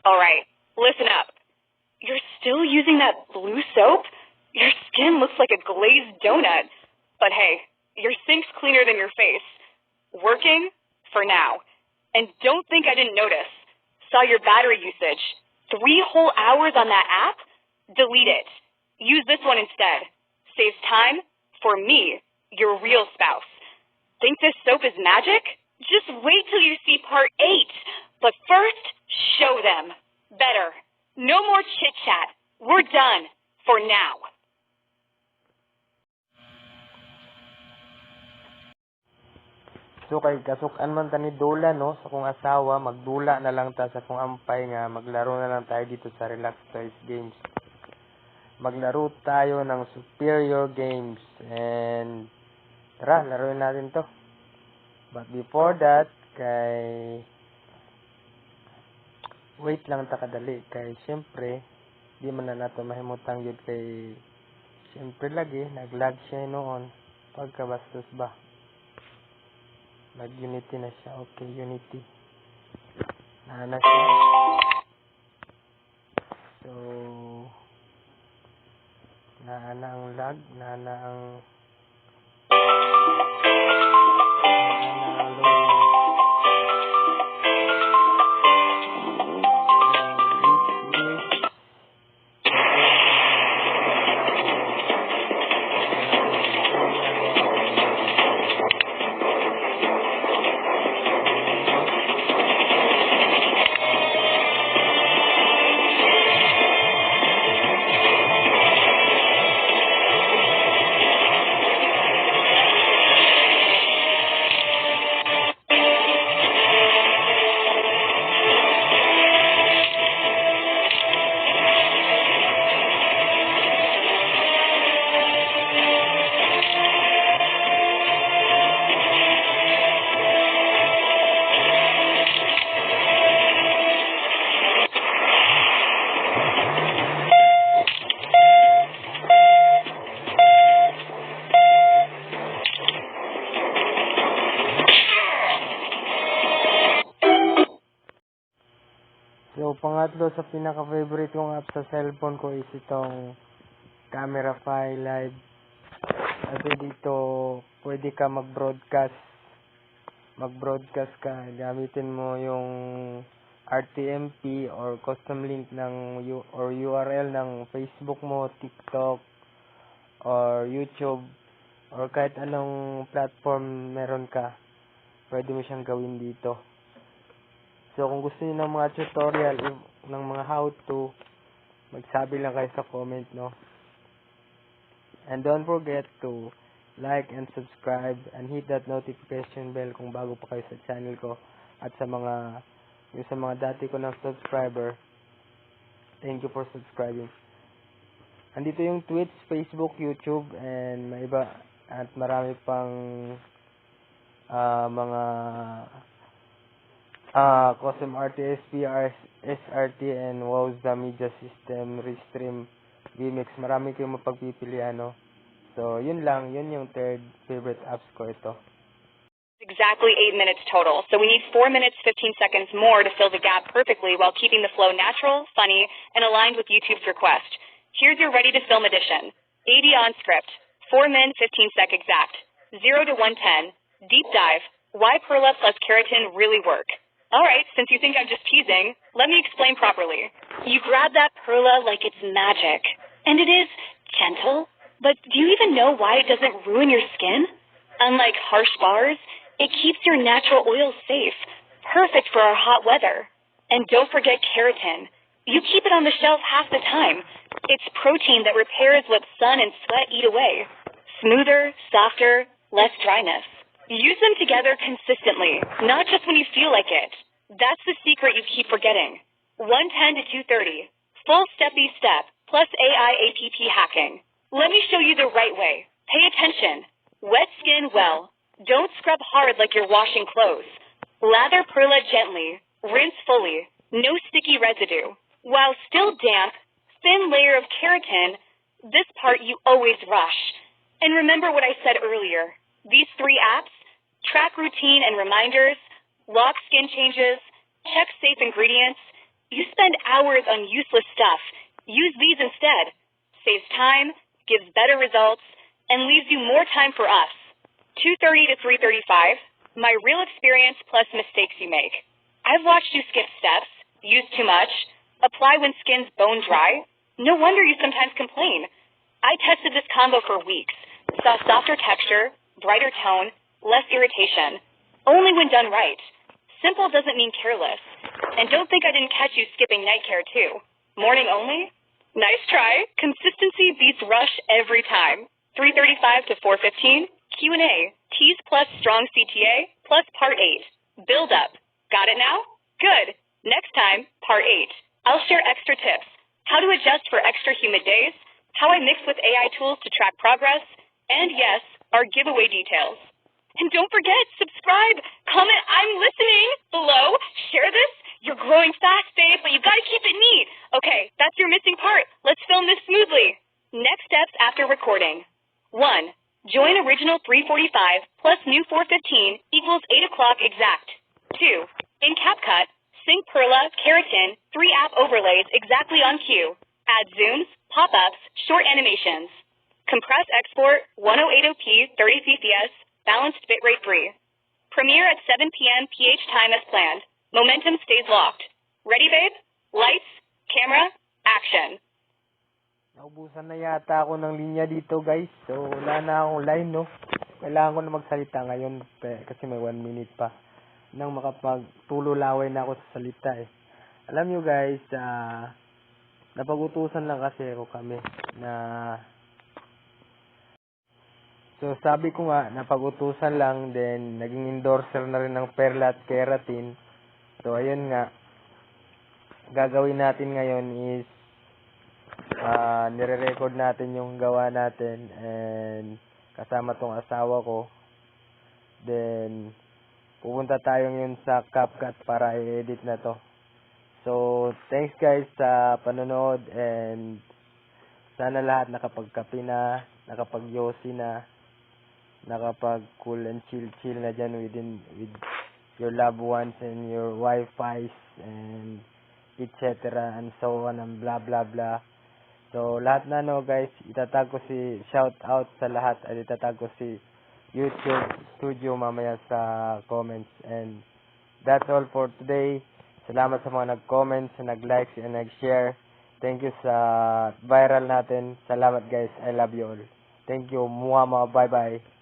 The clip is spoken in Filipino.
All right, listen up. You're still using that blue soap? Your skin looks like a glazed donut. But hey, your sink's cleaner than your face. Working? For now. And don't think I didn't notice. Saw your battery usage. 3 whole hours on that app? Delete it. Use this one instead. Saves time for me, your real spouse. Think this soap is magic? Just wait till you see part 8. But first, show them. Better. No more chit-chat. We're done. For now. So kay kasukan man ta ni Dola no sa kong asawa, magdula na lang ta sa kong ampay nga maglaro na lang tayo dito sa Relax Toys Games. Maglaro tayo ng Superior Games and tara, laruin natin to. But before that, wait lang ta kadali kay syempre di man na nato mahimutang yun kay syempre lagi naglag siya noon pagkabastos ba. Nag-Unity na siya. Okay, Unity. Na siya. So, na ang lag. Na ang So, pangatlo sa pinaka-favorite kong app sa cellphone ko is itong Camera File Live. Kasi dito, pwede ka mag-broadcast. Mag-broadcast ka. Gamitin mo yung RTMP or custom link ng or URL ng Facebook mo, TikTok, or YouTube, or kahit anong platform meron ka. Pwede mo siyang gawin dito. So, kung gusto niyo ng mga tutorial, ng mga how-to, magsabi lang kayo sa comment, no? And don't forget to like and subscribe and hit that notification bell kung bago pa kayo sa channel ko. At sa mga dati ko ng subscriber, thank you for subscribing. Andito yung Twitch, Facebook, YouTube, and may iba. At marami pang mga Custom RTSP, SRT, and WowZa Media System, Restream, VMix. Marami kayong mapagpipilian, no? So, yun lang. Yun yung third favorite apps ko ito. Exactly 8 minutes total. So we need 4 minutes, 15 seconds more to fill the gap perfectly while keeping the flow natural, funny, and aligned with YouTube's request. Here's your ready-to-film edition. 80 on script. 4 min, 15 sec exact. 0 to 110. Deep dive. Why Perla plus keratin really work. Alright, since you think I'm just teasing, let me explain properly. You grab that Perla like it's magic. And it is gentle, but do you even know why it doesn't ruin your skin? Unlike harsh bars, it keeps your natural oils safe, perfect for our hot weather. And don't forget keratin. You keep it on the shelf half the time. It's protein that repairs what sun and sweat eat away. Smoother, softer, less dryness. Use them together consistently, not just when you feel like it. That's the secret you keep forgetting. 110 to 230. Full step-by-step, plus AI APP hacking. Let me show you the right way. Pay attention. Wet skin well. Don't scrub hard like you're washing clothes. Lather Perla gently. Rinse fully. No sticky residue. While still damp, thin layer of keratin, this part you always rush. And remember what I said earlier. These 3 apps, track routine and reminders, lock skin changes, check safe ingredients, You spend hours on useless stuff. Use these instead. Saves time, gives better results, and leaves you more time for us. 2:30 to 3:35, my real experience plus mistakes you make. I've watched you skip steps, use too much, apply when skin's bone dry. No wonder you sometimes complain. I tested this combo for weeks. Saw softer texture, brighter tone, less irritation. Only when done right. Simple doesn't mean careless. And don't think I didn't catch you skipping night care too. Morning only? Nice try. Consistency beats rush every time. 3:35 to 4:15, Q&A. T's plus strong CTA plus part 8. Build up. Got it now? Good. Next time, part 8. I'll share extra tips. How to adjust for extra humid days, how I mix with AI tools to track progress, and yes, our giveaway details. And don't forget, subscribe, comment, I'm listening below, share this. You're growing fast, babe, but you gotta keep it neat. Okay, that's your missing part. Let's film this smoothly. Next steps after recording. 1. Join original 3:45 plus new 4:15 equals 8 o'clock exact. 2. In CapCut, sync Perla, Keratin, 3 app overlays exactly on cue. Add zooms, pop-ups, short animations. Compress export 1080p 30 fps, balanced bitrate free. Premiere at 7 p.m. PH time as planned. Momentum stays locked. Ready, babe? Lights, camera, action. Naubusan na yata ako ng linya dito, guys. So, wala na akong line, no? Kailangan ko na magsalita ngayon kasi may 1 minute pa nang makapagtululaway na ako sa salita, eh. Alam nyo, guys, napag-utusan lang kasi ako kami na... So, sabi ko nga, napag-utusan lang, then naging endorser na rin ng Perla at Keratin. So, ayun nga, gagawin natin ngayon is nire-record natin yung gawa natin and kasama tong asawa ko. Then, pupunta tayo ngayon sa CapCut para i-edit na to. So, thanks guys sa panonood and sana lahat nakapagkape na, nakapag-yosi na, nakapag-cool and chill na dyan with your loved ones and your Wi-Fi's and etc. and so on and blah blah blah. So, lahat na guys, itatag ko shout out sa lahat at itatag ko YouTube Studio mamaya sa comments. And that's all for today. Salamat sa mga nag-comments, nag-likes, and nag-share. Thank you sa viral natin. Salamat guys. I love you all. Thank you. Bye-bye.